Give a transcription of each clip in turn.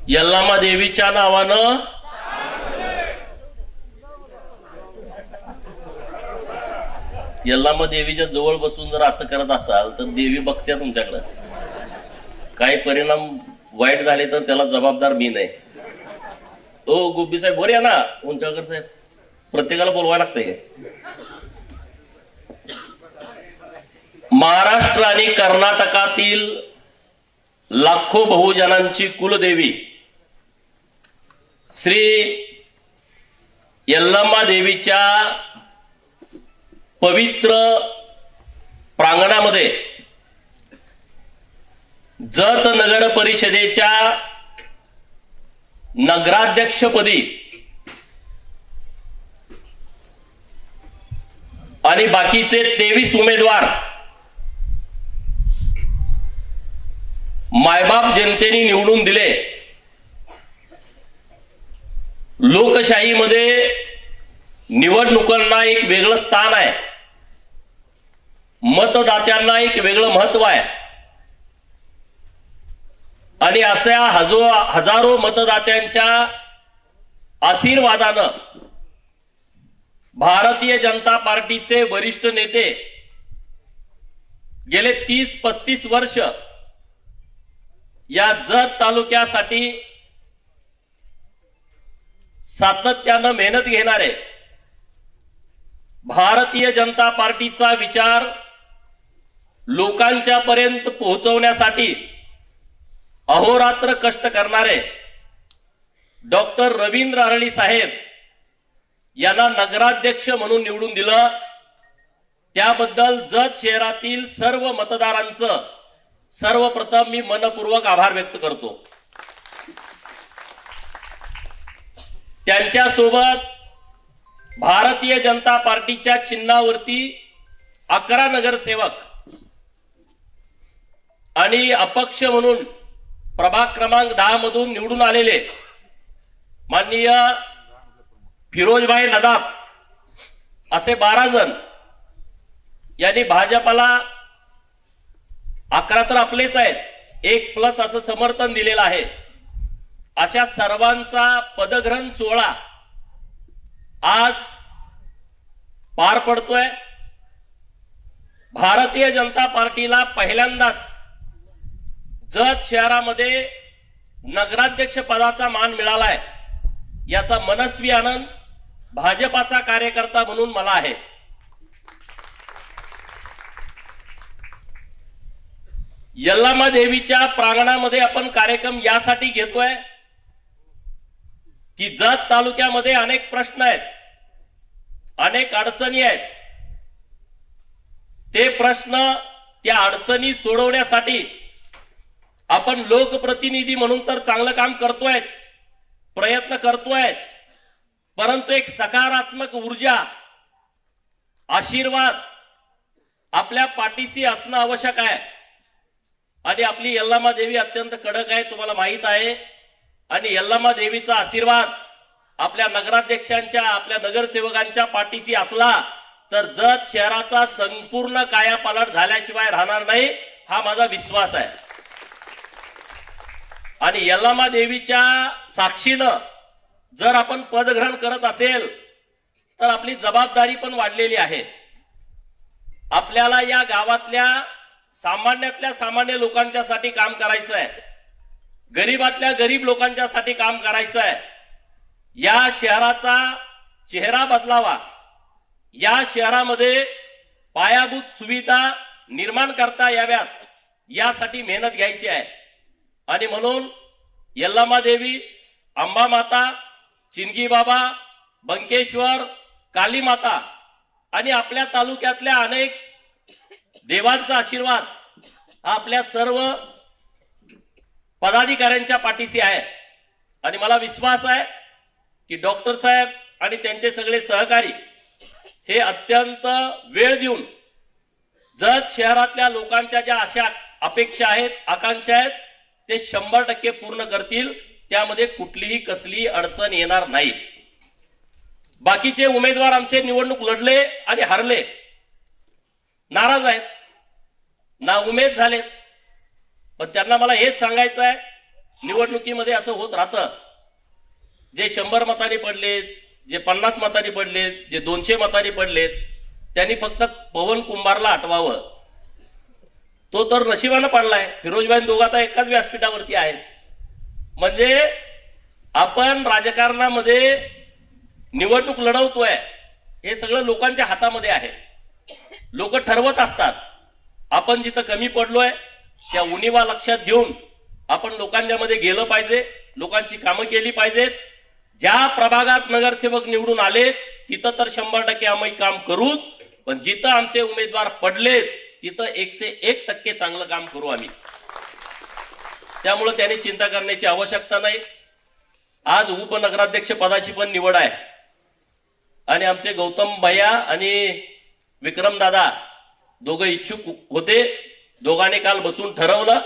यल्लामा देवीच्या नावानं यल्लामा देवीच्या जवळ बसून जर असं करत असाल तर देवी बघते तुमच्याकडे. काही परिणाम वाईट झाले तर त्याला जबाबदार मी नाही. ओ गुब्बी साहेब वर या ना. उंचाळकर साहेब प्रत्येकाला बोलवायला लागतंय. महाराष्ट्र आणि कर्नाटकातील लाखो बहुजनांची कुलदेवी श्री यल्लामा देवीच्या पवित्र प्रांगणामध्ये जत नगर परिषदेच्या नगराध्यक्षपदी आणि बाकीचे 23 उमेदवार मायबाप जनतेने निवडून दिले. लोकशाहीमध्ये निवडणुकांना एक वेगळं स्थान आहे. मतदात्यांना एक वेगळं महत्व आहे. आणि अशा हजारो मतदात्यांच्या आशीर्वादानं भारतीय जनता पार्टीचे वरिष्ठ नेते गेले 30-35 वर्ष या जत तालुक्यासाठी सातत्यानं मेहनत घेणारे, भारतीय जनता पार्टीचा विचार लोकांच्या पर्यंत पोहोचवण्यासाठी अहोरात्र कष्ट करणारे डॉक्टर रवींद्र अरळी साहेब यांना नगराध्यक्ष म्हणून निवडून दिलं. त्याबद्दल जत शहरातील सर्व मतदारांचं सर्वप्रथम मी मनपूर्वक आभार व्यक्त करतो. त्यांच्यासोबत भारतीय जनता पार्टीच्या चिन्हावरती 11 नगरसेवक आणि अपक्ष म्हणून प्रभाग क्रमांक 10 मधून निवडून आलेले माननीय फिरोजभाई नदाब असे 12 जण यांनी भाजपाला 11 तर आपलेच आहेत, 1+ असं समर्थन दिलेलं आहे. अशा सर्वांचा पदग्रहण सोहळा आज पार पडतोय. भारतीय जनता पार्टीला पहिल्यांदाच जत शहरामध्ये नगराध्यक्ष पदाचा मान मिळालाय. याचा मनस्वी आनंद भाजपाचा कार्यकर्ता म्हणून मला आहे. यल्लामा देवीच्या प्रांगणामध्ये आपण कार्यक्रम यासाठी घेतोय की जत तालुक्यामध्ये अनेक प्रश्न आहेत, अनेक अडचणी आहेत. ते प्रश्न त्या अडचणी सोडवण्यासाठी आपण लोकप्रतिनिधी म्हणून तर चांगलं काम करतोयच, प्रयत्न करतोयच, परंतु एक सकारात्मक ऊर्जा, आशीर्वाद आपल्या पाठीशी असणं आवश्यक आहे. आणि आपली यल्लामा देवी अत्यंत कडक आहे, तुम्हाला माहित आहे. आणि यल्लामा देवीचा आशीर्वाद आपल्या नगराध्यक्षांच्या, आपल्या नगरसेवकांच्या पाठीशी असला तर जत शहराचा संपूर्ण कायापालट झाल्याशिवाय राहणार नाही, हा माझा विश्वास आहे. आणि यल्लामा देवीच्या साक्षीनं जर आपण पदग्रहण करत असेल तर आपली जबाबदारी पण वाढलेली आहे. आपल्याला या गावातल्या सामान्यातल्या सामान्य लोकांच्यासाठी काम करायचं आहे, गरीबातल्या गरीब लोकांच्यासाठी काम करायचं आहे. या शहराचा चेहरा बदलावा, या शहरामध्ये पायाभूत सुविधा निर्माण करता याव्यात, यासाठी मेहनत घ्यायची आहे. आणि म्हणून यल्लामा देवी, अंबा माता, चिंगी बाबा, बंकेश्वर, काली माता आणि आपल्या तालुक्यातल्या अनेक देवांचा आशीर्वाद हा आपल्या सर्व पदाधिकाऱ्यांच्या पाठीशी आहे. आणि मला विश्वास आहे की डॉक्टर साहेब आणि त्यांचे सगळे सहकारी हे अत्यंत वेळ देऊन जत शहरातल्या लोकांच्या ज्या आशा अपेक्षा आहेत, आकांक्षा आहेत, ते 100% पूर्ण करतील. त्यामध्ये कुठलीही कसलीही अडचण येणार नाही. बाकीचे उमेदवार आमचे निवडणूक लढले आणि हरले, नाराज आहेत, ना उमेद झालेत. पण त्यांना मला हेच सांगायचं आहे निवडणुकीमध्ये असं होत राहतं, जे 100 मतांनी पडलेत, जे 50 मतांनी पडलेत, जे 200 मतांनी पडलेत, त्यांनी फक्त पवन कुंभारला हटवावं. तो तर नशिबानं पडलाय. फिरोजबाई दोघं आता एकाच व्यासपीठावरती आहेत. म्हणजे आपण राजकारणामध्ये निवडणूक लढवतोय हे सगळं लोकांच्या हातामध्ये आहे. लोक ठरवत असतात. आपण जिथं कमी पडलोय त्या उणिवा लक्षात घेऊन आपण लोकांच्या मध्ये गेलं पाहिजे, लोकांची कामं केली पाहिजेत. ज्या प्रभागात नगरसेवक निवडून आले तिथं तर 100% आम्ही काम करूच, पण जिथं आमचे उमेदवार पडलेत तिथं 101% चांगलं काम करू आम्ही. त्यामुळे त्याने चिंता करण्याची आवश्यकता नाही. आज उपनगराध्यक्ष पदाची पण निवड आहे आणि आमचे गौतम भैया आणि विक्रम दादा दोघं इच्छुक होते. दोघांनी काल बसून ठरवलं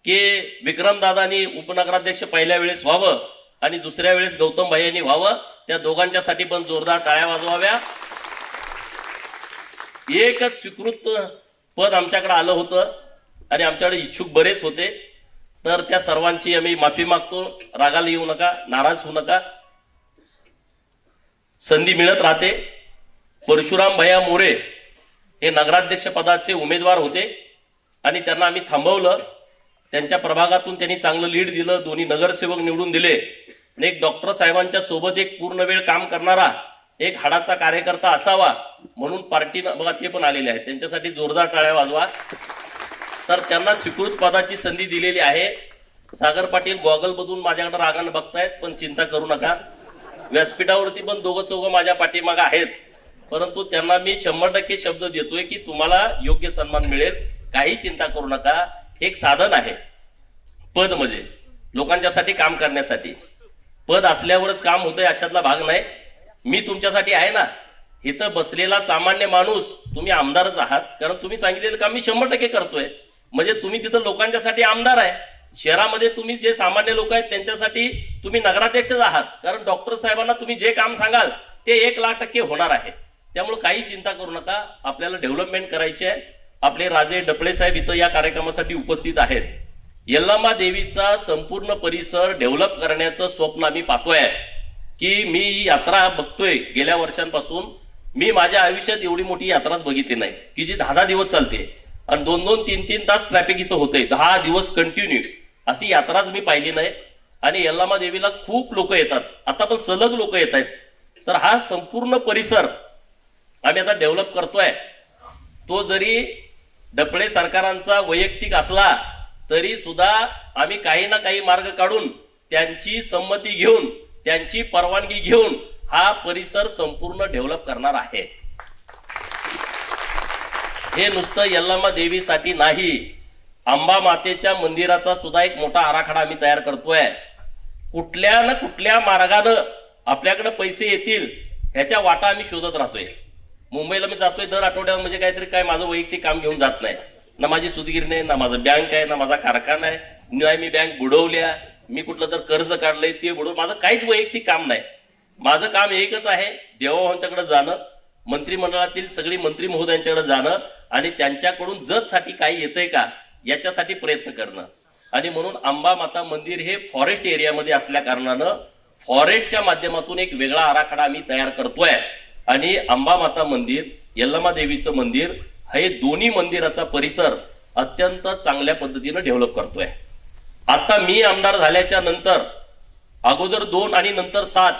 की विक्रम दादांनी उपनगराध्यक्ष पहिल्या वेळेस व्हावं आणि दुसऱ्या वेळेस गौतम भैयांनी व्हावं. त्या दोघांच्यासाठी पण जोरदार टाळ्या वाजवाव्या. एकच स्वीकृत पद आमच्याकडे आलं होतं आणि आमच्याकडे इच्छुक बरेच होते. तर त्या सर्वांची आम्ही माफी मागतो. रागाला येऊ नका, नाराज होऊ नका. संधी मिळत राहते. परशुराम भैया मोरे हे नगराध्यक्ष पदाचे उमेदवार होते आणि त्यांना आम्ही थांबवलं. त्यांच्या प्रभागातून त्यांनी चांगलं लीड दिलं. दोन्ही नगरसेवक निवडून दिले. आणि एक डॉक्टर साहेबांच्या सोबत एक पूर्ण वेळ काम करणारा एक हाडाचा कार्यकर्ता असावा म्हणून पार्टीनं बघा ते पण आलेले आहेत. त्यांच्यासाठी जोरदार टाळ्या वाजवा. तर त्यांना स्वीकृत पदाची संधी दिलेली आहे. सागर पाटील गॉगल बदलून माझ्याकडे रागाने बघतायत, पण चिंता करू नका. व्यासपीठावरती पण दोघं चौघं माझ्या पाठीमागे आहेत, परंतु त्यांना मी 100% शब्द देतोय की तुम्हाला योग्य सन्मान मिळेल. काही चिंता करू नका. एक साधन आहे पद, म्हणजे लोकांच्यासाठी काम करण्यासाठी. पद असल्यावरच काम होतंय अशातला भाग नाही. मी तुमच्यासाठी आहे ना. इथं बसलेला सामान्य माणूस तुम्ही आमदारच आहात, कारण तुम्ही सांगितलेलं काम मी 100% करतोय. म्हणजे तुम्ही तिथं लोकांच्यासाठी आमदार आहे. शहरामध्ये तुम्ही जे सामान्य लोक आहेत त्यांच्यासाठी तुम्ही नगराध्यक्षच आहात, कारण डॉक्टर साहेबांना तुम्ही जे काम सांगाल ते 1,00,000% होणार आहे. त्यामुळे काही चिंता करू नका. आपल्याला डेव्हलपमेंट करायची आहे. आपले राजे डपळे साहेब इथं या कार्यक्रमासाठी उपस्थित आहेत. यल्लामा देवीचा संपूर्ण परिसर डेव्हलप करण्याचं स्वप्न आम्ही पाहतोय. की मी ही यात्रा बघतोय गेल्या वर्षांपासून. मी माझ्या आयुष्यात एवढी मोठी यात्राच बघितली नाही की जी 10 दिवस चालते आणि 2-2, 3-3 तास ट्रॅफिक इथं होतंय. 10 दिवस कंटिन्यू अशी यात्राच मी पाहिली नाही. आणि यल्लामा देवीला खूप लोक येतात. आता पण सलग लोक येत आहेत. तर हा संपूर्ण परिसर आम्ही आता डेव्हलप करतोय. तो जरी डपळे सरकारांचा वैयक्तिक असला तरी सुद्धा आम्ही काही ना काही मार्ग काढून त्यांची संमती घेऊन त्यांची परवानगी घेऊन हा परिसर संपूर्ण डेव्हलप करणार आहे. हे नुसतं यल्लामा देवीसाठी नाही, अंबा मातेच्या मंदिराचा सुद्धा एक मोठा आराखडा आम्ही तयार करतोय. कुठल्या ना कुठल्या मार्गानं आपल्याकडे पैसे येतील ह्याच्या वाटा आम्ही शोधत राहतोय. मुंबईला मी जातोय दर आठवड्यावर, म्हणजे काहीतरी काय माझं वैयक्तिक काम घेऊन जात नाही. ना माझी सुदगीर नाही, ना माझं बँक आहे, ना माझा कारखाना आहे, नाही मी बँक बुडवल्या, मी कुठलं तर कर्ज काढलंय ते बुडवून. माझं काहीच वैयक्तिक काम नाही. माझं काम एकच आहे, देवाभावांच्याकडे जाणं, मंत्रिमंडळातील सगळी मंत्री महोदयांच्याकडे जाणं आणि त्यांच्याकडून जतसाठी काही येतंय का याच्यासाठी प्रयत्न करणं. आणि म्हणून अंबा माता मंदिर हे फॉरेस्ट एरियामध्ये असल्या कारणानं फॉरेस्टच्या माध्यमातून एक वेगळा आराखडा आम्ही तयार करतोय. आणि अंबा माता मंदिर, यल्लामा देवीचं मंदिर हे दोन्ही मंदिराचा परिसर अत्यंत चांगल्या पद्धतीनं डेव्हलप करतोय. आता मी आमदार झाल्याच्या नंतर अगोदर 2 आणि नंतर 7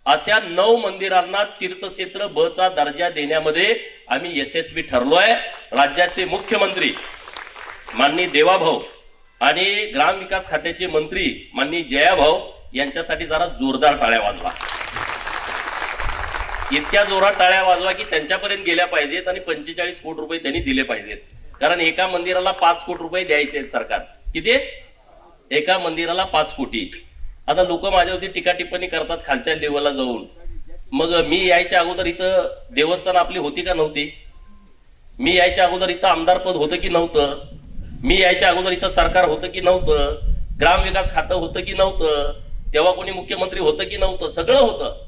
अशा 9 मंदिरांना तीर्थक्षेत्र ब चा दर्जा देण्यामध्ये आम्ही यशस्वी ठरलोय. राज्याचे मुख्यमंत्री माननीय देवाभाऊ आणि ग्रामविकास खात्याचे मंत्री माननीय जयाभाऊ यांच्यासाठी जरा जोरदार टाळ्या वाजवा. इतक्या जोरात टाळ्या वाजवा की त्यांच्यापर्यंत गेल्या पाहिजेत आणि 45 कोटी रुपये त्यांनी दिले पाहिजेत. कारण एका मंदिराला 5 कोटी रुपये द्यायचे आहेत सरकार. किती? एका मंदिराला 5 कोटी. आता लोक माझ्यावरती टीका टिप्पणी करतात खालच्या लेवलला जाऊन. मग मी यायच्या अगोदर इथं देवस्थान आपली होती का नव्हती? मी यायच्या अगोदर इथं आमदार पद होतं की नव्हतं? मी यायच्या अगोदर इथं सरकार होतं की नव्हतं? ग्रामविकास खातं होतं की नव्हतं? तेव्हा कोणी मुख्यमंत्री होतं की नव्हतं? सगळं होतं,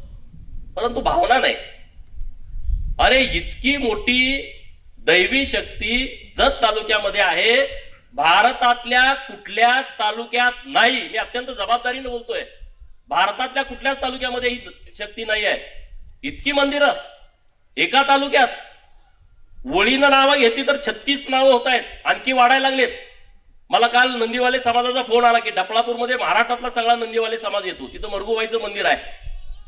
परंतु भावना नाही. अरे इतकी मोठी दैवी शक्ती जत तालुक्यामध्ये आहे, भारतातल्या कुठल्याच तालुक्यात नाही, मी अत्यंत जबाबदारीने बोलतोय, भारतातल्या कुठल्याच तालुक्यामध्ये ही शक्ती नाही आहे. इतकी मंदिरं एका तालुक्यात, वळीनं नावं घेतली तर 36 नावं होत आहेत, आणखी वाढायला लागलेत. मला काल नंदीवाले समाजाचा फोन आला की डफळापूरमध्ये महाराष्ट्रातला सगळा नंदीवाले समाज येतो, तिथं मरगुबाईचं मंदिर आहे.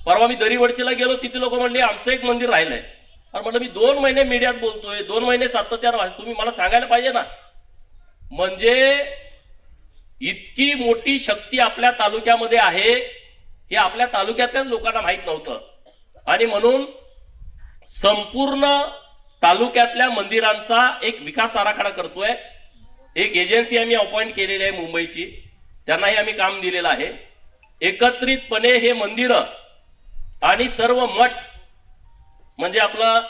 परवा मी दरीवडचीला गेलो, तिथे लोक म्हणले आमचं एक मंदिर राहिलंय. अरे म्हटलं मी 2 महिने मीडियात बोलतोय, 2 महिने सातत्यानं, तुम्ही मला सांगायला पाहिजे ना. म्हणजे इतकी मोठी शक्ती आपल्या तालुक्यामध्ये आहे हे आपल्या तालुक्यातल्याच लोकांना माहित नव्हतं. आणि म्हणून संपूर्ण तालुक्यातल्या मंदिरांचा एक विकास आराखडा करतोय. एक एजन्सी आम्ही अपॉइंट केलेली आहे मुंबईची, त्यांनाही आम्ही काम दिलेलं आहे. एकत्रितपणे हे मंदिर आणि सर्व मठ, म्हणजे आपला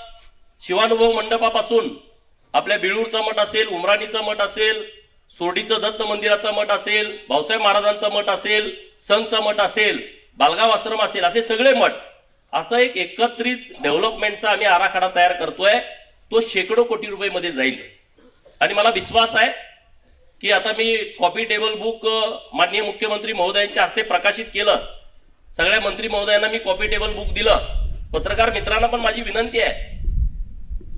शिवानुभव मंडपापासून आपल्या बिळूरचा मठ असेल, उमराणीचा मठ असेल, सोडीचं दत्त मंदिराचा मठ असेल, भाऊसाहेब महाराजांचा मठ असेल, संघचा मठ असेल, बालगाव आश्रम असेल, असे सगळे मठ, असं एक एकत्रित डेव्हलपमेंटचा आम्ही आराखडा तयार करतोय. तो शेकडो कोटी रुपये जाईल. आणि मला विश्वास आहे की आता मी कॉपी टेबल बुक माननीय मुख्यमंत्री महोदयांच्या हस्ते प्रकाशित केलं. सगळ्या मंत्री महोदयांना मी कॉपी टेबल बुक दिलं. पत्रकार मित्रांना पण माझी विनंती आहे,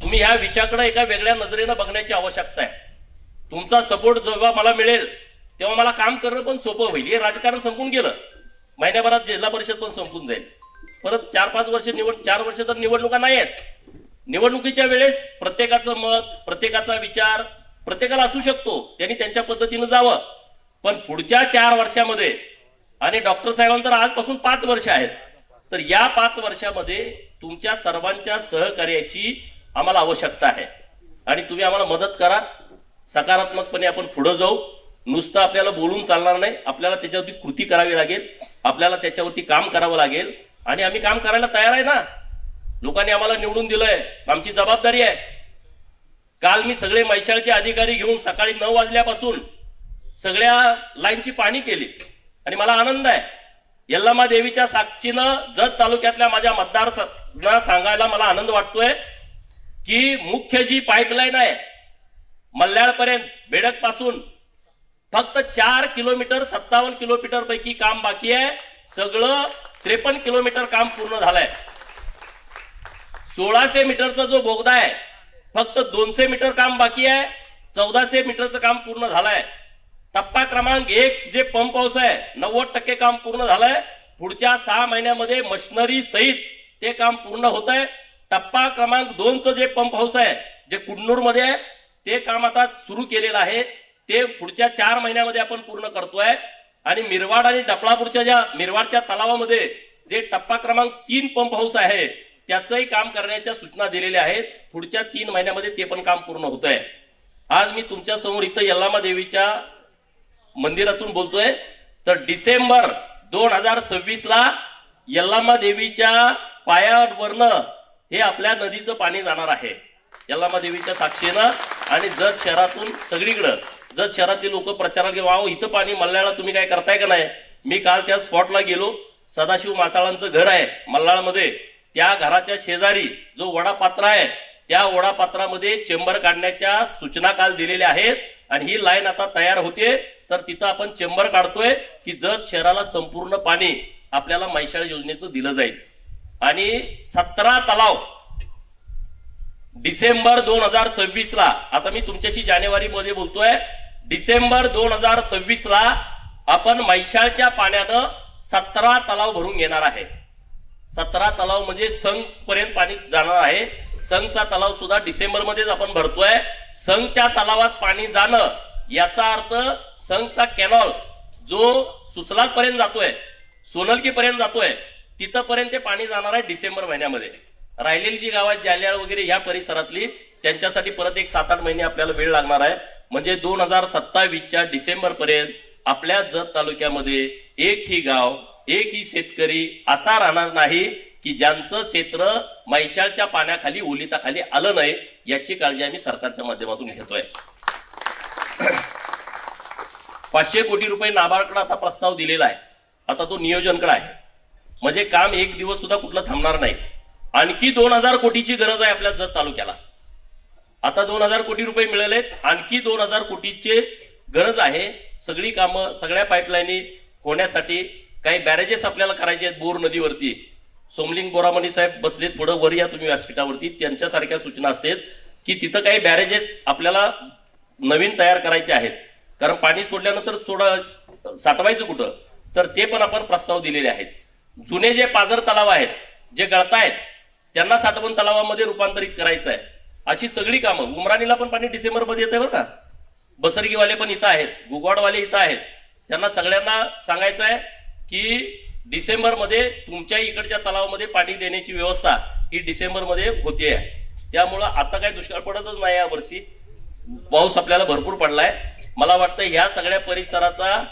तुम्ही ह्या विषयाकडे एका वेगळ्या नजरेनं बघण्याची आवश्यकता आहे. तुमचा सपोर्ट जेव्हा मला मिळेल तेव्हा मला काम करणं पण सोपं होईल. हे राजकारण संपून गेलं, महिन्याभरात जिल्हा परिषद पण संपून जाईल. परत 4-5 वर्ष 4 वर्ष तर निवडणुका नाही आहेत. निवडणुकीच्या वेळेस प्रत्येकाचं मत, प्रत्येकाचा विचार प्रत्येकाला असू शकतो, त्यांनी त्यांच्या पद्धतीनं जावं. पण पुढच्या 4 वर्षामध्ये, आणि डॉक्टर साहेबांतर आजपासून 5 वर्ष आहेत, तर या 5 वर्षामध्ये तुमच्या सर्वांच्या सहकार्याची आम्हाला आवश्यकता आहे. आणि तुम्ही आम्हाला मदत करा. सकारात्मकपणे आपण पुढे जाऊ. नुसतं आपल्याला बोलून चालणार नाही, आपल्याला त्याच्यावरती कृती करावी लागेल, आपल्याला त्याच्यावरती काम करावं लागेल. आणि आम्ही काम करायला तयार आहे ना. लोकांनी आम्हाला निवडून दिलंय, आमची जबाबदारी आहे. काल मी सगळे मैशाळचे अधिकारी घेऊन सकाळी 9 वाजल्यापासून सगळ्या लाईनची पाहणी केली. आणि मला आनंद आहे, यल्लामा देवीच्या साक्षीनं जत तालुक्यातल्या माझ्या मतदारांना सांगायला मला आनंद वाटतोय की मुख्य जी पाईपलाईन आहे मल्याळपर्यंत, बेडक पासून फक्त 4 किलोमीटर 57 किलोमीटर पैकी काम बाकी आहे. सगळं 53 किलोमीटर काम पूर्ण झालंय. 1600 मीटरचा जो बोगदा आहे फक्त 200 मीटर काम बाकी आहे. 1400 मीटरचं काम पूर्ण झालंय. टप्पा क्रमांक 1 जे पंप हाऊस आहे 90% काम पूर्ण झालंय. पुढच्या 6 महिन्यामध्ये मशिनरी सहित ते काम पूर्ण होत आहे. टप्पा क्रमांक 2चं जे पंप हाऊस आहे जे कुडनूर मध्ये आहे ते काम आता सुरू केलेलं आहे. ते पुढच्या 4 महिन्यामध्ये आपण पूर्ण करतोय. आणि मिरवाड आणि डफळापूरच्या ज्या मिरवाडच्या तलावामध्ये जे टप्पा क्रमांक 3 पंप हाऊस आहे त्याचंही काम करण्याच्या सूचना दिलेल्या आहेत. पुढच्या 3 महिन्यामध्ये ते पण काम पूर्ण होत आहे. आज मी तुमच्या समोर इथं यल्लामा देवीच्या मंदिरातून बोलतोय. तर डिसेंबर 2026 ला यल्लामा देवीच्या पायावरनं हे आपल्या नदीचं पाणी जाणार आहे यल्लामा देवीच्या साक्षीनं. आणि जत शहरातून सगळीकडं जत शहरातले लोक प्रचाराला गेलो, वाव इथं पाणी मल्हाळला तुम्ही काय करताय का नाही. मी काल त्या स्पॉटला गेलो. सदाशिव मासाळांचं घर आहे मल्हाळमध्ये, त्या घराच्या शेजारी जो वडापात्र आहे त्या वडापात्रामध्ये चेंबर काढण्याच्या सूचना काल दिलेल्या आहेत. आणि ही लाईन आता तयार होते. तर तिथं आपण चेंबर काढतोय की जत शहराला संपूर्ण पाणी आपल्याला मैशाळ योजनेचं दिलं जाईल. आणि 17 तलाव डिसेंबर 2026 ला, आता मी तुमच्याशी जानेवारी मध्ये बोलतोय, डिसेंबर 2026 ला आपण मैशाळच्या पाण्यानं 17 तलाव भरून घेणार आहे. 17 तलाव म्हणजे संघ पर्यंत पाणी जाणार आहे. संघचा तलाव सुद्धा डिसेंबर मध्येच आपण भरतोय. संघच्या तलावात पाणी जाणं याचा अर्थ संघचा कॅनॉल जो सुसलात पर्यंत जातोय, सोनलकी पर्यंत जातोय, तिथपर्यंत ते पाणी जाणार आहे डिसेंबर महिन्यामध्ये. राहिलेली जी गावात जाल्याळ वगैरे ह्या परिसरातली त्यांच्यासाठी परत एक 7-8 महिने आपल्याला वेळ लागणार आहे. म्हणजे 2027च्या डिसेंबर पर्यंत आपल्या जत तालुक्यामध्ये एकही गाव, एकही शेतकरी असा राहणार नाही की ज्यांचं क्षेत्र मैशाळच्या पाण्याखाली ओलिताखाली आलं नाही. याची काळजी आम्ही सरकारच्या माध्यमातून घेतोय. 500 कोटी रुपये नाबार्डकडे आता प्रस्ताव दिलेला आहे. आता तो नियोजनकडे आहे. म्हणजे काम एक दिवस सुद्धा कुठलं थांबणार नाही. आणखी 2000 कोटीची गरज आहे आपल्या जत तालुक्याला. आता 2000 कोटी रुपये मिळालेत, आणखी 2000 कोटीचे गरज आहे. सगळी कामं सगळ्या पाईपलाईनी होण्यासाठी काही बॅरेजेस आपल्याला करायचे आहेत बोर नदीवरती. सोमलिंग बोरामणी साहेब बसलेत पुढं, वर या तुम्ही व्यासपीठावरती. त्यांच्यासारख्या सूचना असतात की तिथं काही बॅरेजेस आपल्याला नवीन तयार करायचे आहेत, कारण पाणी सोडल्यानंतर साठवायचं कुठं, तर ते पण आपण प्रस्ताव दिलेले आहेत. जुने जे पाझर तलाव आहेत जे गळतायत त्यांना साठवण तलावामध्ये रूपांतरित करायचं आहे. अशी सगळी कामं. उमराणीला पण पाणी डिसेंबरमध्ये येते बरं का. बसरगीवाले पण इथं आहेत, गुगवाडवाले इथं आहेत. त्यांना सगळ्यांना सांगायचं आहे की डिसेंबरमध्ये तुमच्या इकडच्या तलावामध्ये पाणी देण्याची व्यवस्था ही डिसेंबरमध्ये होते आहे. त्यामुळं आता काही दुष्काळ पडतच नाही. या वर्षी पाऊस आपल्याला भरपूर पडलाय. मला वाटतं ह्या सगळ्या परिसराचा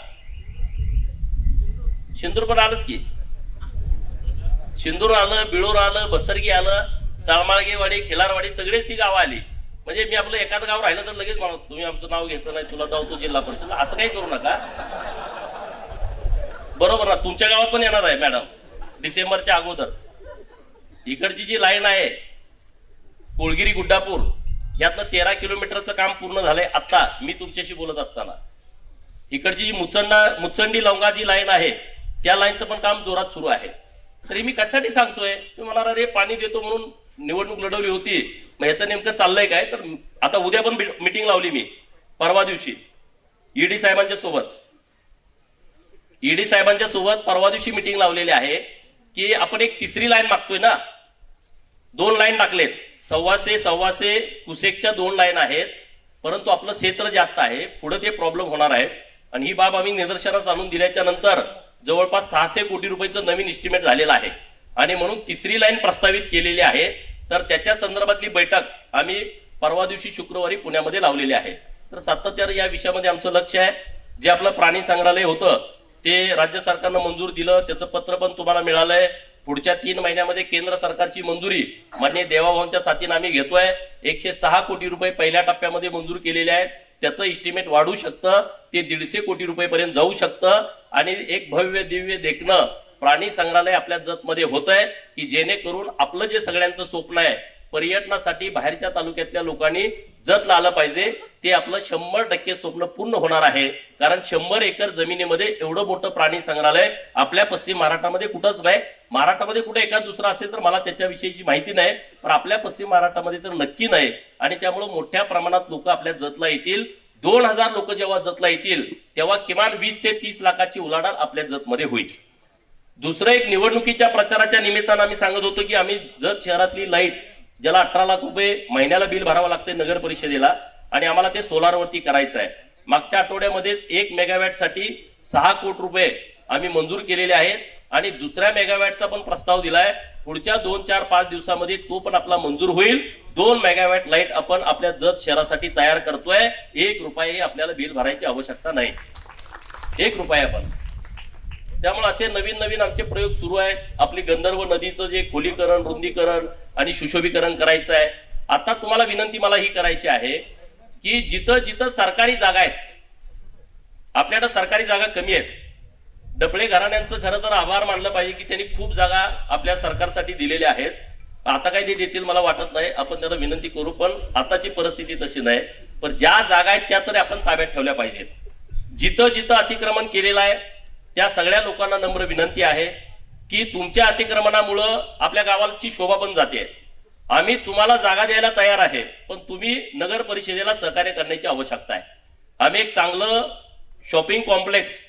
शिंदूर पण आलंच की, शिंदूर आलं, बिळूर आलं, बसरगी आलं, साळमाळगेवाडी, खिलारवाडी सगळेच ती गावं आली. म्हणजे मी आपलं एखादं गाव राहिलं तर लगेच म्हणतो तुम्ही आमचं नाव घेतलं नाही, तुला जाऊ तो जिल्हा परिषद. असं काही करू नका. बरोबर ना. तुमच्या गावात पण येणार आहे मॅडम डिसेंबरच्या अगोदर. इकडची जी लाईन आहे कोळगिरी गुड्डापूर, यातलं 13 किलोमीटरचं काम पूर्ण झालंय आता मी तुमच्याशी बोलत असताना. इकडची जी मुचंडी लवंगा जी लाईन आहे त्या लाईनचं पण काम जोरात सुरू आहे. तरी मी कशासाठी सांगतोय, तुम्ही म्हणाला अरे पाणी देतो म्हणून निवडणूक लढवली होती, मग याचं नेमकं चाललंय काय. तर आता उद्या पण मिटिंग लावली मी, परवा दिवशी ईडी साहेबांच्या सोबत परवा दिवशी मिटिंग लावलेली आहे की आपण एक तिसरी लाईन मागतोय ना. 2 लाईन टाकलेत, सव्वाशे कुसेकच्या 2 लाईन आहेत, परंतु आपलं क्षेत्र जास्त आहे, पुढे ते प्रॉब्लेम होणार आहेत. आणि ही बाब आम्ही निदर्शनास आणून दिल्याच्या नंतर जवळपास 600 कोटी रुपयाचं नवीन एस्टिमेट झालेलं आहे आणि म्हणून तिसरी लाईन प्रस्तावित केलेली आहे. तर त्याच्या संदर्भातली बैठक आम्ही परवा दिवशी शुक्रवारी पुण्यामध्ये लावलेली आहे. तर सातत्याने या विषयामध्ये आमचं लक्ष आहे. जे आपलं प्राणी संग्रहालय होतं ते राज्य सरकारनं मंजूर दिलं, त्याचं पत्र पण तुम्हाला मिळालंय. पुढच्या 3 महिन्यामध्ये केंद्र सरकारची मंजुरी माननीय देवाभाऊंच्या साथीने आम्ही घेतोय. 106 कोटी रुपये पहिल्या टप्प्यामध्ये मंजूर केलेले आहेत. त्याचं इस्टिमेट वाढू शकतं, ते 150 कोटी रुपयेपर्यंत जाऊ शकतं. आणि एक भव्य दिव्य देखणं प्राणी संग्रहालय आपल्या जतमध्ये होत आहे की जेणेकरून आपलं जे सगळ्यांचं स्वप्न आहे पर्यटनासाठी बाहेरच्या तालुक्यातल्या लोकांनी जतला आलं पाहिजे, ते आपलं 100% स्वप्न पूर्ण होणार आहे. कारण 100 एकर जमिनीमध्ये एवढं मोठं प्राणी संग्रहालय आपल्या पश्चिम महाराष्ट्रामध्ये कुठंच नाही. महाराष्ट्रामध्ये कुठे एखाद दुसरा असेल तर मला त्याच्याविषयीची माहिती नाही, पण आपल्या पश्चिम महाराष्ट्रामध्ये तर नक्की नाही. आणि त्यामुळे मोठ्या प्रमाणात लोक आपल्या जतला येतील. 2000 लोक जेव्हा जतला येतील तेव्हा किमान 20 ते 30 लाखाची उलाढाल आपल्या जतमध्ये होईल. दुसरं एक निवडणुकीच्या प्रचाराच्या निमित्तानं आम्ही सांगत होतो की आम्ही जत शहरातली लाईट, ज्याला 18 लाख रुपये महिन्याला बिल भरावं लागते नगर परिषदेला, आणि आम्हाला ते सोलारवरती करायचं आहे. मागच्या आठवड्यामध्येच 1 मेगावॅट साठी 6 कोटी रुपये आम्ही मंजूर केलेले आहेत आणि दुसऱ्या मेगावॅटचा पण प्रस्ताव दिलाय. पुढच्या 2, 4, 5 दिवसामध्ये तो पण आपला मंजूर होईल. 2 मेगावॅट लाईट आपण आपल्या जत शहरासाठी तयार करतोय. 1 रुपयाही आपल्याला बिल भरायची आवश्यकता नाही, 1 रुपया पण. त्यामुळे असे नवीन नवीन आमचे प्रयोग सुरू आहेत. आपली गंधर्व नदीचं जे खोलीकरण, रुंदीकरण आणि सुशोभीकरण करायचं आहे. आता तुम्हाला विनंती मला ही करायची आहे की जिथं जिथं सरकारी जागा आहेत, आपल्याकडे सरकारी जागा कमी आहेत. डफळे घराण्यांचं खरं तर आभार मानलं पाहिजे की त्यांनी खूप जागा आपल्या सरकारसाठी दिलेल्या आहेत. आता काय ते देतील मला वाटत नाही, आपण त्यांना विनंती करू, पण आताची परिस्थिती तशी नाही. पण ज्या जागा आहेत त्या तरी आपण ताब्यात ठेवल्या पाहिजेत. जिथं जिथं अतिक्रमण केलेलं आहे त्या सगळ्या लोकांना नम्र विनंती आहे की तुमच्या अतिक्रमणामुळं आपल्या गावाची शोभा पण जाते. आम्ही तुम्हाला जागा द्यायला तयार आहे, पण तुम्ही नगर परिषदेला सहकार्य करण्याची आवश्यकता आहे. आम्ही एक चांगलं शॉपिंग कॉम्प्लेक्स,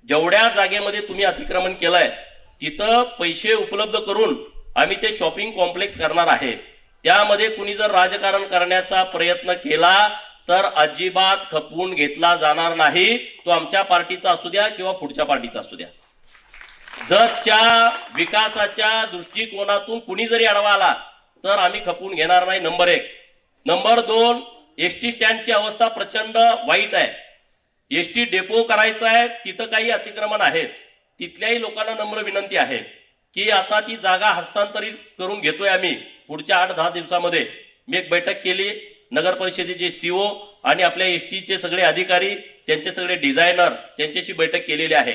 जेवढ्या जागेमध्ये तुम्ही अतिक्रमण केलंय तिथं पैसे उपलब्ध करून आम्ही ते शॉपिंग कॉम्प्लेक्स करणार आहे. त्यामध्ये कुणी जर राजकारण करण्याचा प्रयत्न केला तर अजिबात खपवून घेतला जाणार नाही. तो आमच्या पार्टीचा असू द्या किंवा पुढच्या पार्टीचा असू द्या. जतच्या विकासाच्या दृष्टिकोनातून कुणी जरी अडवा आला तर आम्ही खपवून घेणार नाही. नंबर 1. नंबर 2, एसटी स्टँडची अवस्था प्रचंड वाईट आहे. एसटी डेपो करायचा आहे, तिथं काही अतिक्रमण आहेत. तिथल्याही लोकांना नम्र विनंती आहे की आता ती जागा हस्तांतरित करून घेतोय आम्ही पुढच्या 8-10 दिवसामध्ये. मी एक बैठक केली, नगर परिषदेचे सीओ आणि आपल्या एसटीचे सगळे अधिकारी, त्यांचे सगळे डिझायनर, त्यांच्याशी बैठक केलेली आहे.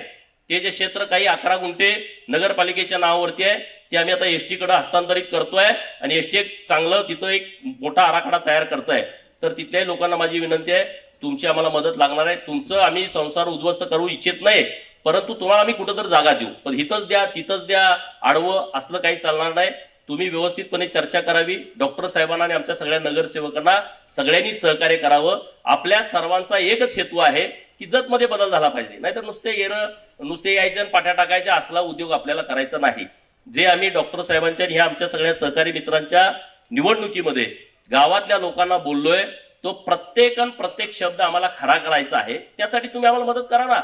हे जे क्षेत्र काही 11 गुंठे नगरपालिकेच्या नावावरती आहे ते आम्ही आता एसटी कडे हस्तांतरित करतोय आणि एसटी एक चांगलं तिथं एक मोठा आराखडा तयार करतोय. तर तिथल्याही लोकांना माझी विनंती आहे, तुमची आम्हाला मदत लागणार आहे. तुमचं आम्ही संसार उद्ध्वस्त करू इच्छित नाही, परंतु तुम्हाला आम्ही कुठंतरी जागा देऊ, पण इथंच द्या तिथंच द्या आडवं असलं काही चालणार नाही. तुम्ही व्यवस्थितपणे चर्चा करावी. डॉक्टर साहेबांना आणि आमच्या सगळ्या नगरसेवकांना सगळ्यांनी सहकार्य करावं. आपल्या सर्वांचा एकच हेतू आहे की जतमध्ये बदल झाला पाहिजे, नाहीतर नुसते यायचे आणि पाट्या टाकायच्या असला उद्योग आपल्याला करायचा नाही. जे आम्ही डॉक्टर साहेबांच्या ह्या आमच्या सगळ्या सहकारी मित्रांच्या निवडणुकीमध्ये गावातल्या लोकांना बोललोय, तो प्रत्येक शब्द आम्हाला खरा करायचा आहे. त्यासाठी तुम्ही आम्हाला मदत करा ना.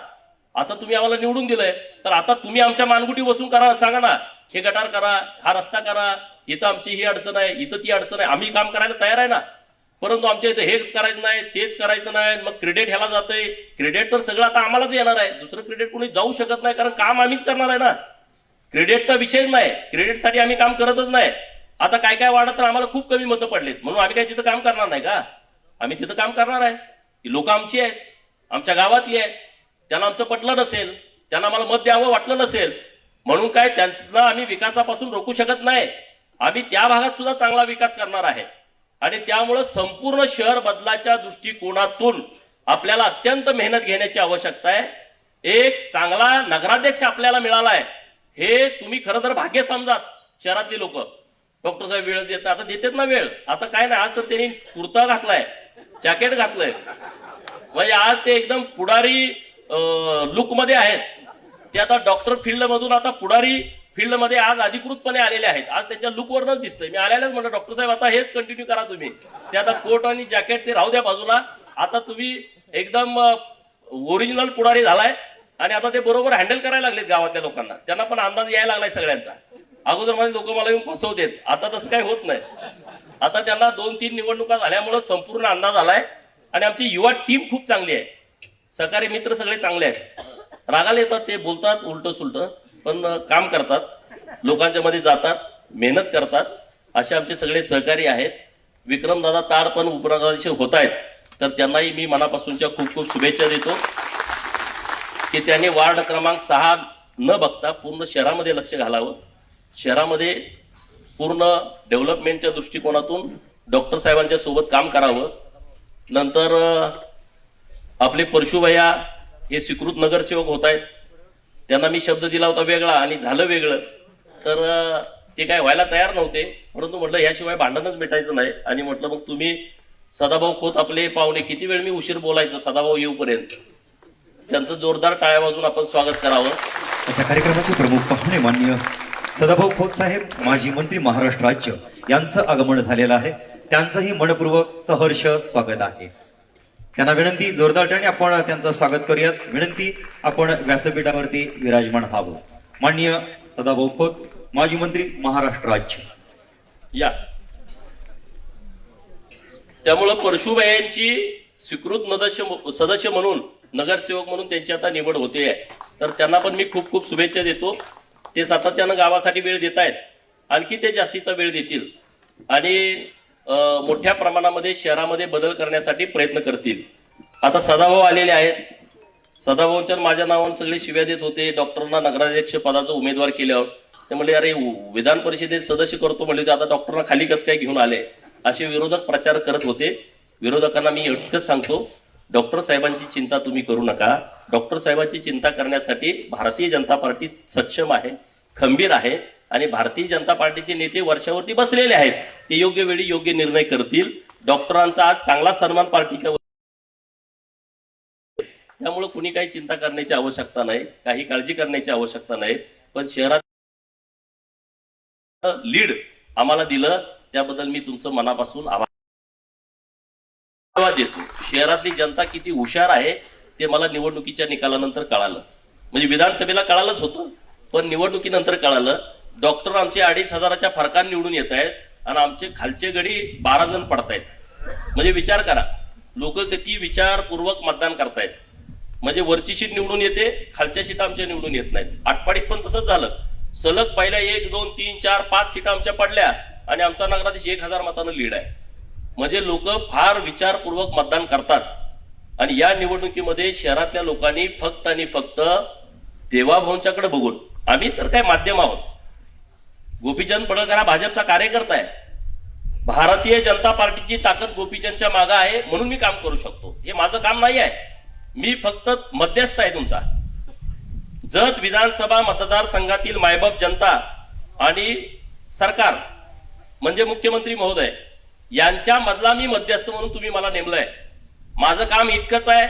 आता तुम्ही आम्हाला निवडून दिलंय, तर आता तुम्ही आमच्या मानगुटी बसून करा, सांगा ना, हे गटार करा, हा रस्ता करा, इथं आमची ही अडचण आहे, इथं ती अडचण आहे. आम्ही काम करायला तयार आहे ना, परंतु आमच्या इथे हेच करायचं नाही, तेच करायचं नाही. मग क्रेडिट ह्याला जातंय. क्रेडिट तर सगळं आता आम्हालाच येणार आहे, दुसरं क्रेडिट कोणी जाऊ शकत नाही, कारण काम आम्हीच करणार आहे ना. क्रेडिटचा विषयच नाही, क्रेडिटसाठी आम्ही काम करतच नाही. आता काय काय वाढत तर आम्हाला खूप कमी मतं पडलेत, म्हणून आम्ही काय तिथं काम करणार नाही का? आम्ही तिथं काम करणार आहे. ही लोक आमची आहेत, आमच्या गावातली आहेत. त्यांना आमचं पटलं नसेल, त्यांना आम्हाला मत द्यावं वाटलं नसेल, म्हणून काय त्यांना आम्ही विकासापासून रोखू शकत नाही. आम्ही त्या भागात सुद्धा चांगला विकास करणार आहे. आणि त्यामुळे संपूर्ण शहर बदलाच्या दृष्टिकोनातून आपल्याला अत्यंत मेहनत घेण्याची आवश्यकता आहे. एक चांगला नगराध्यक्ष आपल्याला मिळाला आहे, हे तुम्ही खरं तर भाग्य समजात. शहरातली लोक डॉक्टर साहेब वेळ देतात, आता देतात ना वेळ. आता काय नाही, आज तर त्यांनी कुर्ता घातलाय, जॅकेट घातलंय, म्हणजे आज ते एकदम पुढारी लुक मध्ये आहेत. ते आता डॉक्टर फील्ड मधून आता पुढारी फील्ड मध्ये आज अधिकृतपणे आलेले आहेत. आज त्यांच्या लुकवरच दिसतंय. मी आलेल्याच म्हणलं डॉक्टर साहेब आता हेच कंटिन्यू करा तुम्ही. ते आता कोट आणि जॅकेट ते राहू द्या बाजूला. आता तुम्ही एकदम ओरिजिनल पुढारी झालाय आणि आता ते बरोबर हँडल करायला लागलेत गावातल्या लोकांना. त्यांना पण अंदाज यायला लागलाय सगळ्यांचा. अगोदर माझे लोक मला येऊन फसवतेत, आता तसं काही होत नाही. आता त्यांना 2-3 निवडणुका झाल्यामुळे संपूर्ण अंदाज आलाय. आणि आमची युवा टीम खूप चांगली आहे, सहकारी मित्र सगळे चांगले आहेत. रागाला येतात, ते बोलतात उलट सुलट, पण काम करतात, लोकांच्या मध्ये जातात, मेहनत करतात. असे आमचे सगळे सहकारी आहेत. विक्रमदादा ताड पण उपनगराध्यक्ष होत आहेत, तर त्यांनाही मी मनापासूनच्या खूप खूप शुभेच्छा देतो की त्यांनी वार्ड क्रमांक 6 न बघता पूर्ण शहरामध्ये लक्ष घालावं. शहरामध्ये पूर्ण डेव्हलपमेंटच्या दृष्टिकोनातून डॉक्टर साहेबांच्या सोबत काम करावं. नंतर आपले परशुभैया हे स्वीकृत नगरसेवक होत आहेत. त्यांना मी शब्द दिला होता वेगळा आणि झालं वेगळं, तर ते काय व्हायला तयार नव्हते. परंतु म्हटलं याशिवाय भांडणच मिटायचं नाही. आणि म्हटलं मग तुम्ही सदाभाऊ खोत आपले पाहुणे, किती वेळ मी उशीर बोलायचं सदाभाऊ येऊपर्यंत, त्यांचं जोरदार टाळ्या वाजून आपण स्वागत करावं. अशा कार्यक्रमाचे प्रमुख पाहुणे माननीय सदाभाऊ खोत साहेब, माजी मंत्री महाराष्ट्र राज्य, यांचं आगमन झालेलं आहे. त्यांचंही मनपूर्वक सहर्ष स्वागत आहे. त्यांना विनंती, जोरदार टाळ्याने आपण त्यांचं स्वागत करूयात. विनंती, आपण व्यासपीठावरती विराजमान व्हावं. माननीय सदाभाऊ खोत, माजी मंत्री महाराष्ट्र राज्य, या. त्यामुळं परशुभैयांची स्वीकृत सदस्य म्हणून, नगरसेवक म्हणून त्यांची आता निवड होते आहे. तर त्यांना पण मी खूप खूप शुभेच्छा देतो. ते सातत्यानं गावासाठी वेळ देत आहेत, आणखी ते जास्तीचा वेळ देतील आणि मोठ्या प्रमाणामध्ये शहरामध्ये बदल करण्यासाठी प्रयत्न करतील. आता सदाभाऊ आलेले आहेत. सदाभाऊंच्या माझ्या नावाने सगळे शिव्या देत होते डॉक्टरांना नगराध्यक्ष पदाचा उमेदवार केल्यावर. ते म्हणले अरे विधान परिषदेत सदस्य करतो म्हणले होते, आता डॉक्टरांना खाली कसं काय घेऊन आले, असे विरोधक प्रचार करत होते. विरोधकांना मी इतकंच सांगतो, डॉक्टर साहेबांची चिंता तुम्ही करू नका. डॉक्टर साहेबांची चिंता करण्यासाठी भारतीय जनता पार्टी सक्षम आहे, खंबीर आहे. आणि भारतीय जनता पार्टीचे नेते वर्षावरती बसलेले आहेत. ते योग्य वेळी योग्य निर्णय करतील. डॉक्टरांचा आज चांगला सन्मान पार्टीच्या, त्यामुळे कुणी काही चिंता करण्याची आवश्यकता नाही, काही काळजी करण्याची आवश्यकता नाही. पण शहरात लीड आम्हाला दिलं त्याबद्दल मी तुमचं मनापासून आभार देतो. शहरातली जनता किती हुशार आहे ते मला निवडणुकीच्या निकालानंतर कळालं. म्हणजे विधानसभेला कळालंच होतं, पण निवडणुकीनंतर कळालं. डॉक्टर आमचे 2,500च्या फरकाने निवडून येत आहेत आणि आमचे खालचे गडी 12 जण पडतायत. म्हणजे विचार करा, लोक किती विचारपूर्वक मतदान करतायत. म्हणजे वरची सीट निवडून येते, खालच्या सीटा आमच्या निवडून येत नाहीत. आटपाडीत पण तसंच झालं. सलग पहिल्या 1, 2, 3, 4, 5 सीटा आमच्या पडल्या आणि आमचा नगराधीश 1000 मतांना लीड आहे. म्हणजे लोक फार विचारपूर्वक मतदान करतात. आणि या निवडणुकीमध्ये शहरातल्या लोकांनी फक्त आणि फक्त देवाभाऊंच्याकडे बघून, आम्ही तर काय माध्यम आहोत, गोपीचंद पडळकर हा भाजपचा कार्यकर्ता आहे, भारतीय जनता पार्टीची ताकद गोपीचंदच्या मागे आहे म्हणून मी काम करू शकतो. हे माझं काम नाही आहे, मी फक्त मध्यस्थ आहे तुमचा. जत विधानसभा मतदारसंघातील मायबाप जनता आणि सरकार म्हणजे मुख्यमंत्री महोदय यांच्या मधला मी मध्यस्थ म्हणून तुम्ही मला नेमलंय. माझं काम इतकंच आहे,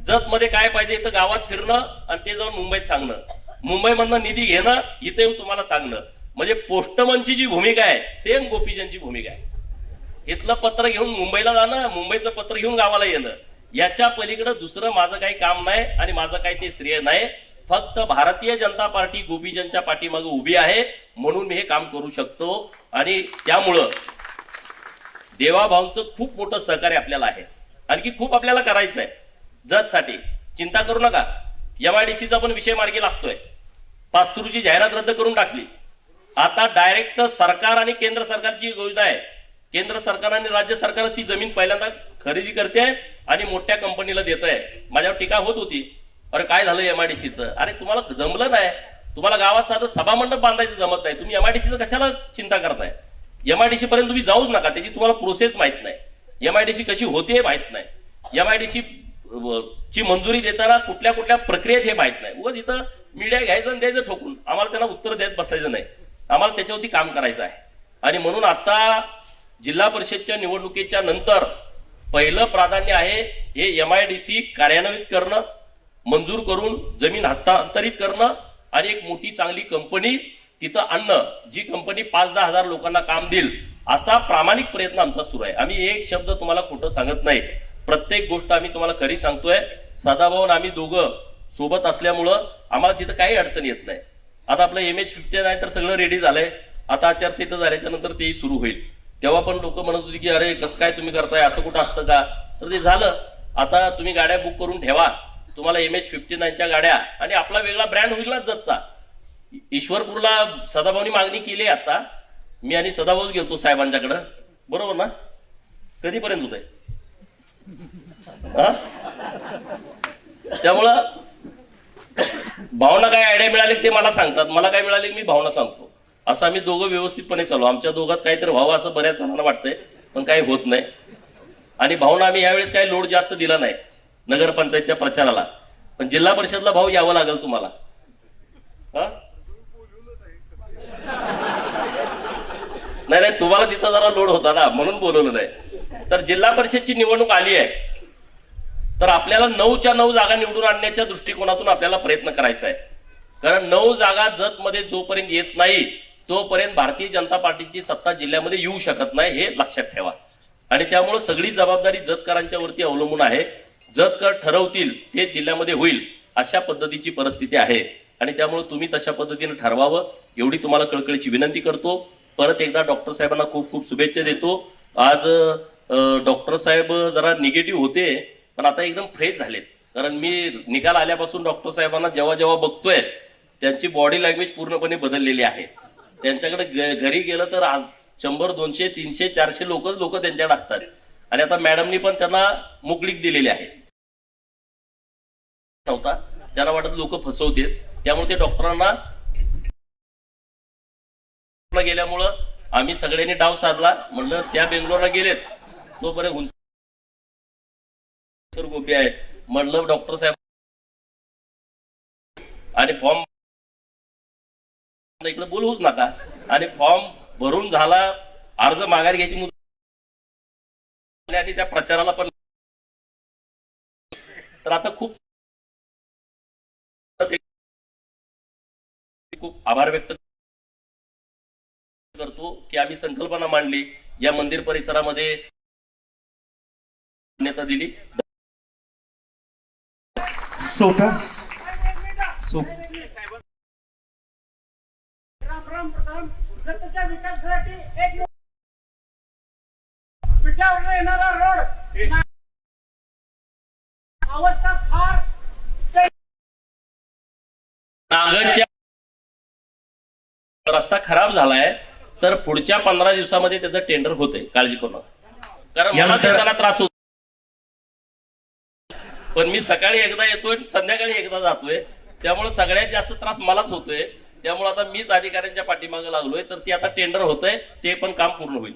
जत मध्ये काय पाहिजे इथं गावात फिरणं आणि ते जाऊन मुंबईत सांगणं, मुंबईमधनं निधी घेणं, इथे येऊन तुम्हाला सांगणं. म्हणजे पोस्टमनची जी भूमिका आहे सेम गोपीचंदची भूमिका आहे. इथलं पत्र घेऊन मुंबईला जाणं, मुंबईचं पत्र घेऊन गावाला येणं, याच्या पलीकडे दुसरं माझं काही काम नाही आणि माझं काही ते श्रेय नाही. फक्त भारतीय जनता पार्टी गोपीचंदच्या पाठीमागे उभी आहे म्हणून मी हे काम करू शकतो. आणि त्यामुळं देवाभाऊंचं खूप मोठं सहकार्य आपल्याला आहे. आणखी खूप आपल्याला करायचं आहे जतसाठी, चिंता करू नका. MIDCचा पण विषय मार्गी लागतोय. पास्तूरची जाहिरात रद्द करून टाकली. आता डायरेक्ट सरकार आणि केंद्र सरकारची योजना आहे. केंद्र सरकार आणि राज्य सरकार ती जमीन पहिल्यांदा खरेदी करते आणि मोठ्या कंपनीला देत आहे. माझ्यावर टीका होत होती, अरे काय झालं MIDCचं, अरे तुम्हाला जमलं नाही, तुम्हाला गावात साधं सभामंडप बांधायचं जमत नाही, तुम्ही MIDCचं कशाला चिंता करताय. MIDC पर्यंत तुम्ही जाऊच नका, त्याची तुम्हाला प्रोसेस माहित नाही, MIDC कशी होते माहित नाही, MIDC ची मंजुरी देताना कुठल्या कुठल्या प्रक्रियेत हे माहित नाही. उगाच इथं मीडिया घ्यायचं आणि द्यायचं ठोकून, आम्हाला त्यांना उत्तर देत बसायचं नाही, आम्हाला त्याच्यावरती काम करायचं आहे. आणि म्हणून आता जिल्हा परिषदच्या निवडणुकीच्या नंतर पहिलं प्राधान्य आहे हे MIDC कार्यान्वित करणं, मंजूर करून जमीन हस्तांतरित करणं आणि एक मोठी चांगली कंपनी तिथं आणणं, जी कंपनी 5-10 हजार लोकांना काम देईल, असा प्रामाणिक प्रयत्न आमचा सुरू आहे. आम्ही एक शब्द तुम्हाला खोटं सांगत नाही, प्रत्येक गोष्ट आम्ही तुम्हाला खरी सांगतोय. सदाभाऊ आम्ही दोघं सोबत असल्यामुळं आम्हाला तिथं काही अडचण येत नाही. आता आपलं MH-50 आहे तर सगळं रेडी झालंय. आता आचारसंहिता झाल्याच्या नंतर तेही सुरू होईल. तेव्हा पण लोक म्हणत होते की अरे कसं काय तुम्ही करताय, असं कुठं असतं का, तर ते झालं. आता तुम्ही गाड्या बुक करून ठेवा, तुम्हाला MH-59च्या गाड्या, आणि आपला वेगळा ब्रँड होईल ना जतचा. ईश्वरपूरला सदाभाऊनी मागणी केली. आता मी आणि सदाभाऊच गेलतो साहेबांच्याकडं, बरोबर ना, कधीपर्यंत होत आहे. त्यामुळं भावना काय आयडिया मिळाली ते मला सांगतात, मला काय मिळाले मी भावना सांगतो. असं आम्ही दोघं व्यवस्थितपणे चालू. आमच्या दोघात काहीतरी व्हावं असं बऱ्याच जणांना वाटतंय, पण काही होत नाही. आणि भावना आम्ही यावेळेस काही लोड जास्त दिला नाही नगरपंचायतच्या प्रचाराला, पण जिल्हा परिषदला भाऊ यावं लागेल तुम्हाला. नाही, तुम्हाला तिथं जरा लोड होता ना म्हणून बोलवलं नाही. तर जिल्हा परिषदची निवडणूक आली आहे, तर आपल्याला 9च्या 9 जागा निवडून आणण्याच्या दृष्टिकोनातून आपल्याला प्रयत्न करायचा आहे. कारण 9 जागा जत मध्ये जोपर्यंत येत नाही तोपर्यंत भारतीय जनता पार्टीची सत्ता जिल्ह्यामध्ये येऊ शकत नाही, हे लक्षात ठेवा. आणि त्यामुळे सगळी जबाबदारी जतकरांच्या वरती अवलंबून आहे. जतकर ठरवतील ते जिल्ह्यामध्ये होईल अशा पद्धतीची परिस्थिती आहे. आणि त्यामुळे तुम्ही तशा पद्धतीने ठरवावं एवढी तुम्हाला कळकळीची विनंती करतो. परत एकदा डॉक्टर साहेबांना खूप खूप शुभेच्छा देतो. आज डॉक्टर साहेब जरा निगेटिव्ह होते, पण आता एकदम फ्रेश झालेत. कारण मी निकाल आल्यापासून डॉक्टर साहेबांना जेव्हा जेव्हा बघतोय त्यांची बॉडी लँग्वेज पूर्णपणे बदललेली आहे. त्यांच्याकडे घरी गेलं तर 100, 200, 300, 400 लोक त्यांच्याकडे असतात. आणि आता मॅडमनी पण त्यांना मोकळीक दिलेली आहे. नव्हता त्यांना वाटत लोक फसवतील, त्यामुळे ते डॉक्टरांना गेल्यामुळं आम्ही सगळ्यांनी डाव साधला. म्हणलं त्या बेंगलोरला गेलेत तोपर्यंत गोपी आहेत. म्हणलं डॉक्टर साहेब आणि फॉर्म इकडे बोलवूच नका. आणि फॉर्म भरून झाला, अर्ज माघार घ्यायची मुदत आणि त्या प्रचाराला पण. तर आता खूप आभार व्यक्त करतो की आम्ही संकल्पना मांडली, या मंदिर परिसरामध्ये मान्यता दिली. विकासासाठी एक पिठावर येणारा रोड अवस्था फार नागदच्या रस्ता खराब झालाय, तर पुढच्या 15 दिवसामध्ये त्याचं टेंडर होतंय, काळजी करू नका. कारण मला त्यांना त्रास होतो. पण मी सकाळी एकदा येतोय, संध्याकाळी एकदा जातोय. त्यामुळे सगळ्यात जास्त त्रास मलाच होतोय. त्यामुळे आता मीच अधिकाऱ्यांच्या पाठीमागे लागलोय, तर ती आता टेंडर होतंय, ते पण काम पूर्ण होईल.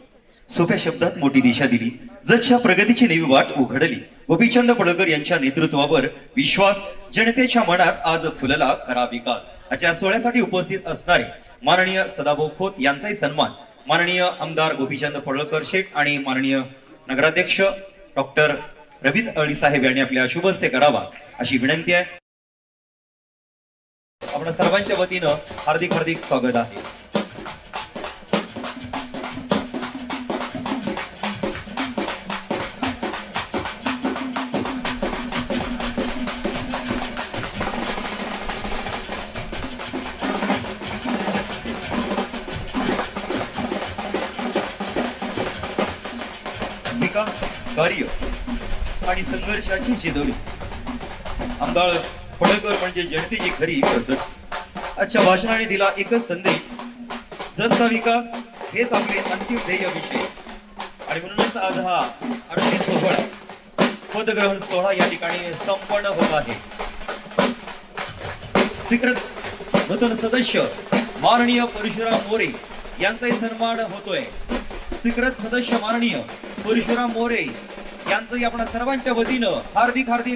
सोप्या शब्दात मोठी दिशा दिली, जसच्या प्रगतीची नवी वाट उघडली. गोपीचंद पडळकर यांच्या नेतृत्वावर विश्वास, जनतेच्या मनात आज फुलला खरा विकास. आजच्या सोहळ्यासाठी उपस्थित असणारे माननीय सदाभाऊ खोत यांचाही सन्मान माननीय आमदार गोपीचंद पडळकर शेठ आणि माननीय नगराध्यक्ष डॉक्टर रवींद्र अळी साहेब यांनी आपल्या शुभ हस्ते करावा अशी विनंती आहे. आपण सर्वांच्या वतीनं हार्दिक हार्दिक स्वागत आहे. विकास कार्य आणि संघर्षाची शिदोरी. आमदार पडळकर म्हणजे जनतेची खरी कसर. आजच्या भाषणाने दिला एकच संदेश, जनता विकास हेच आपले अंतिम ध्येय विषय. आणि म्हणूनच आज हा आरती सोहळा, पदग्रहण सोहळा या ठिकाणी संपन्न होत आहे. स्वीकृत नूतन सदस्य माननीय परशुराम मोरे यांचाही सन्मान होतोय. स्वीकृत सदस्य माननीय परशुराम मोरे यांचंही आपण सर्वांच्या वतीनं हार्दिक हार्दिक